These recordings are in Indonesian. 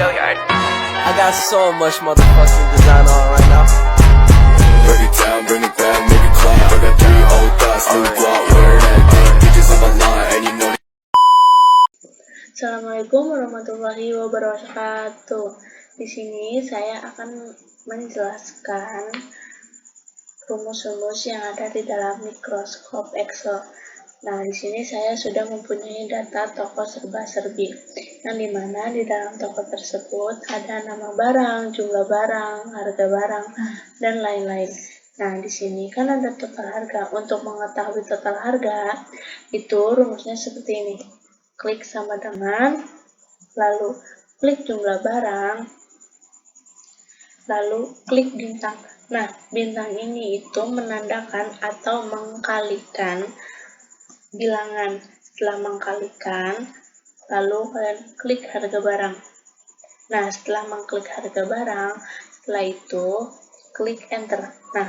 I got so much motherfucking design on right now. Break it down, bring it back, make it clap. I got 3 old thoughts, new block, where that dick, bitches on my line, and you know. Assalamualaikum warahmatullahi wabarakatuh. Di sini saya akan menjelaskan rumus-rumus yang ada di dalam mikroskop Excel. Nah, di sini saya sudah mempunyai data toko serba-serbi, yang dimana di dalam toko tersebut ada nama barang, jumlah barang, harga barang, dan lain-lain. Nah, di sini kan ada total harga. Untuk mengetahui total harga, itu rumusnya seperti ini. Klik sama dengan, lalu klik jumlah barang, lalu klik bintang. Nah, bintang ini itu menandakan atau mengkalikan bilangan. Setelah mengkalikan, lalu kalian klik harga barang. Nah, setelah mengklik harga barang, setelah itu klik enter. Nah,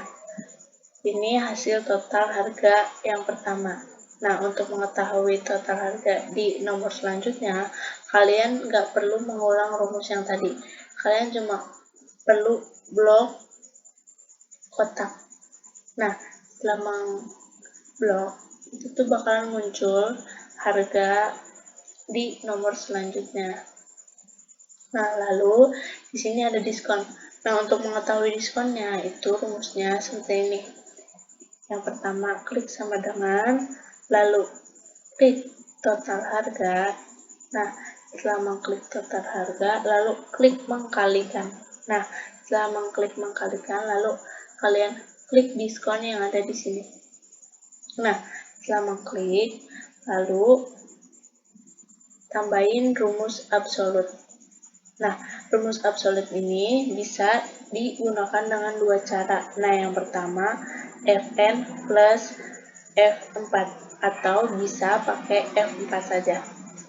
ini hasil total harga yang pertama. Nah, untuk mengetahui total harga di nomor selanjutnya, kalian nggak perlu mengulang rumus yang tadi. Kalian cuma perlu blok kotak. Nah, setelah mengblok, itu tuh bakalan muncul harga di nomor selanjutnya. Nah, lalu di sini ada diskon. Nah, untuk mengetahui diskonnya, itu rumusnya seperti ini. Yang pertama, klik sama dengan, lalu klik total harga. Nah, setelah mengklik total harga, lalu klik mengkalikan. Nah, setelah mengklik mengkalikan, lalu kalian klik diskon yang ada di sini. Nah, setelah mengklik, lalu tambahin rumus absolut. Nah, rumus absolut ini bisa digunakan dengan dua cara. Nah, yang pertama, Fn plus F4, atau bisa pakai F4 saja.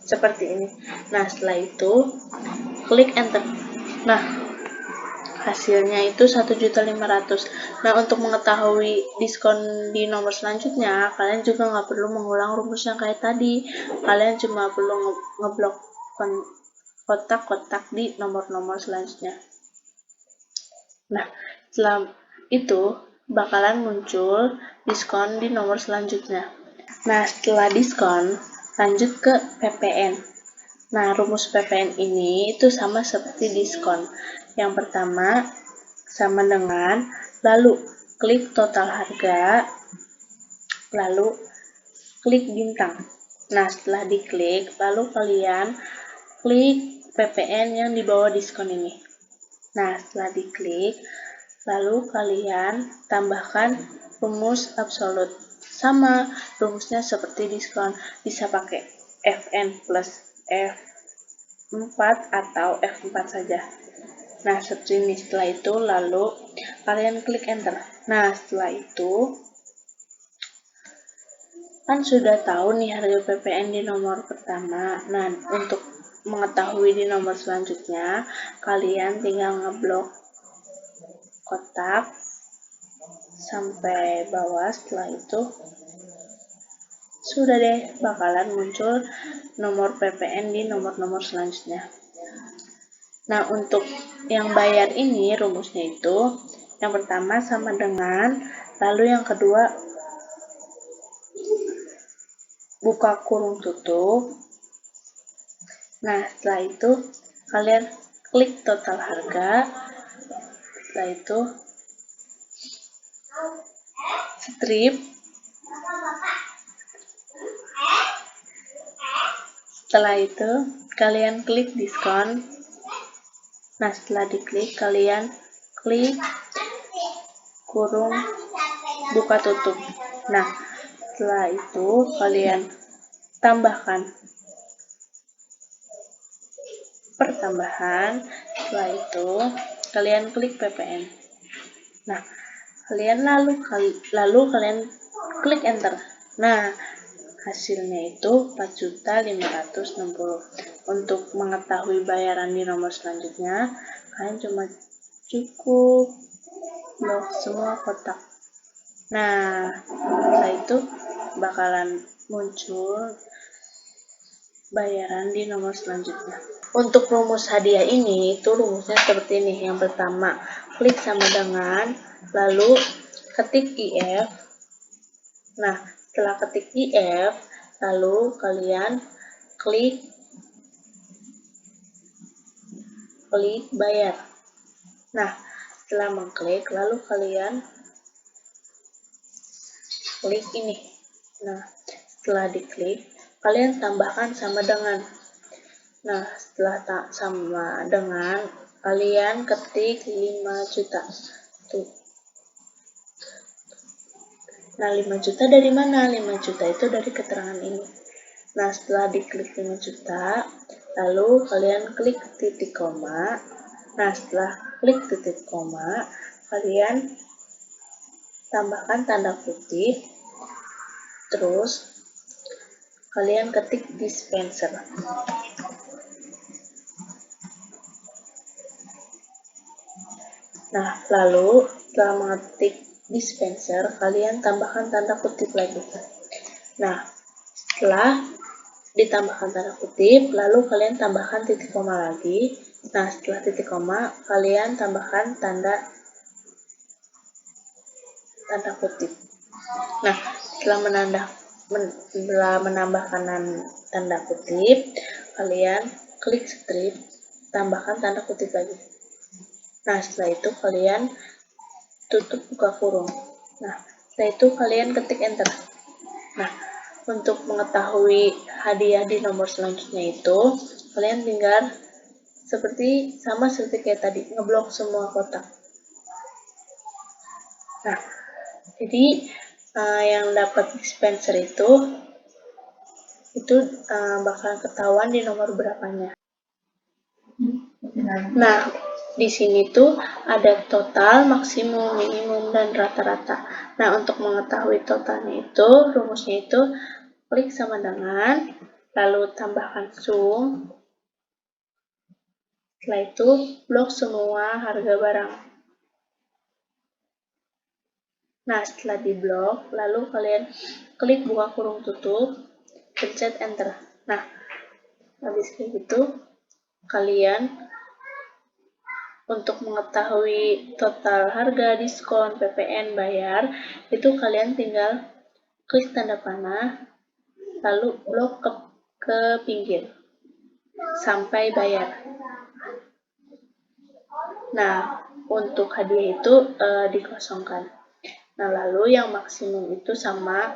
Seperti ini. Nah, setelah itu, klik enter. Nah, hasilnya itu 1.500.000. Nah, untuk mengetahui diskon di nomor selanjutnya, kalian juga nggak perlu mengulang rumus yang kayak tadi. Kalian cuma perlu ngeblok kotak-kotak di nomor-nomor selanjutnya. Nah, setelah itu bakalan muncul diskon di nomor selanjutnya. Nah, setelah diskon, lanjut ke PPN. Nah, rumus PPN ini itu sama seperti diskon. Yang pertama, sama dengan, lalu klik total harga, lalu klik bintang. Nah, setelah diklik, lalu kalian klik PPN yang di bawah diskon ini. Nah, setelah diklik, lalu kalian tambahkan rumus absolut. Sama, rumusnya seperti diskon. Bisa pakai Fn plus F4 atau F4 saja. Nah, seperti ini. Setelah itu, lalu kalian klik enter. Nah, setelah itu, kan sudah tahu nih harga PPN di nomor pertama. Nah, untuk mengetahui di nomor selanjutnya, kalian tinggal ngeblok kotak sampai bawah. Setelah itu, sudah deh, bakalan muncul nomor PPN di nomor-nomor selanjutnya. Nah, untuk yang bayar ini rumusnya itu, yang pertama sama dengan, lalu yang kedua buka kurung tutup. Nah, setelah itu kalian klik total harga. Setelah itu strip. Setelah itu kalian klik diskon. Nah, setelah diklik kalian klik kurung buka tutup. Nah, setelah itu kalian tambahkan pertambahan. Setelah itu kalian klik PPN. Nah, lalu kalian klik enter. Nah, hasilnya itu 4.560.000. Untuk mengetahui bayaran di nomor selanjutnya, kalian cuma cukup blok semua kotak. Nah, setelah itu bakalan muncul bayaran di nomor selanjutnya. Untuk rumus hadiah ini, itu rumusnya seperti ini. Yang pertama, klik sama dengan, lalu ketik IF. Nah, setelah ketik IF, lalu kalian klik bayar. Nah, setelah mengklik, lalu kalian klik ini. Nah, setelah diklik, kalian tambahkan sama dengan. Nah, setelah sama dengan, kalian ketik 5 juta. Tuh. Nah, 5 juta dari mana? 5 juta itu dari keterangan ini. Nah, setelah diklik 5 juta, lalu kalian klik titik koma. Nah, setelah klik titik koma, kalian tambahkan tanda kutip, terus kalian ketik dispenser. Nah, lalu setelah mengetik dispenser, kalian tambahkan tanda kutip lagi. Nah, setelah ditambahkan tanda kutip, lalu kalian tambahkan titik koma lagi. Nah, setelah titik koma, kalian tambahkan tanda kutip. Nah, setelah menambahkan tanda kutip, kalian klik strip, tambahkan tanda kutip lagi. Nah, setelah itu kalian tutup buka kurung. Nah, setelah itu kalian ketik enter. Nah, untuk mengetahui hadiah di nomor selanjutnya itu, kalian tinggal sama seperti kayak tadi, ngeblok semua kotak. Nah, jadi yang dapat dispenser itu bakal ketahuan di nomor berapanya. Nah, di sini tuh ada total, maksimum, minimum, dan rata-rata. Nah, untuk mengetahui totalnya itu, rumusnya itu klik sama dengan, lalu tambahkan sum, setelah itu blok semua harga barang. Nah, setelah diblok, lalu kalian klik buka kurung tutup, pencet enter. Nah, habis kayak gitu, kalian untuk mengetahui total harga, diskon, PPN, bayar, itu kalian tinggal klik tanda panah, lalu blok ke pinggir, sampai bayar. Nah, untuk hadiah itu dikosongkan. Nah, lalu yang maksimum itu sama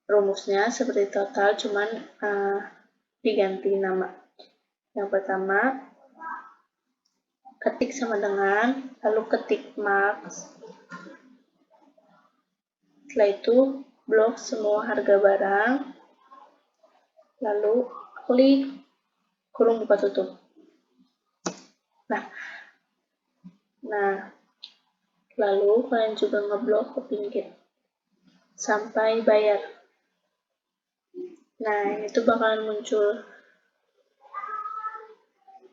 rumusnya seperti total, cuman diganti nama. Yang pertama, ketik sama dengan, lalu ketik max. Setelah itu, blok semua harga barang, lalu klik kurung buka tutup. Nah, lalu kalian juga ngeblok ke pinggir sampai bayar. Nah, itu bakalan muncul.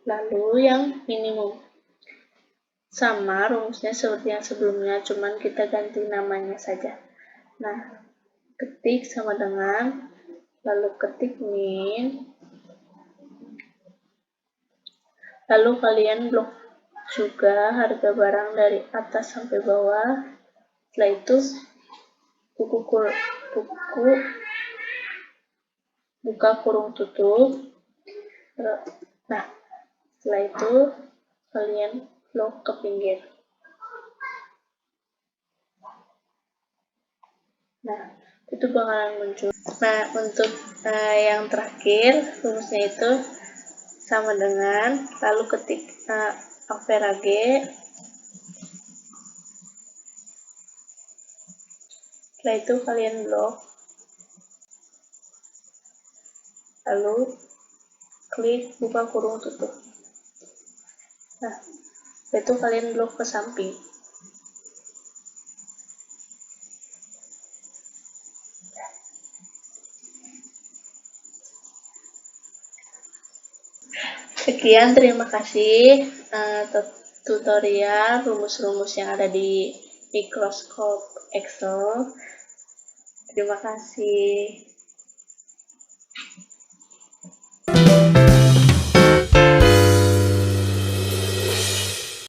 Lalu yang minimum. Sama rumusnya seperti yang sebelumnya, cuman kita ganti namanya saja. Nah, ketik sama dengan, lalu ketik min, lalu kalian blok juga harga barang dari atas sampai bawah. Setelah itu, buku buka kurung tutup. Nah, setelah itu kalian blok ke pinggir. Nah, itu bakalan muncul. Nah, untuk yang terakhir, rumusnya itu sama dengan, lalu ketik Avera G, setelah itu kalian blok, lalu klik buka kurung tutup. Nah, setelah itu kalian blok ke samping. Sekian, terima kasih tutorial rumus-rumus yang ada di Microsoft Excel. Terima kasih.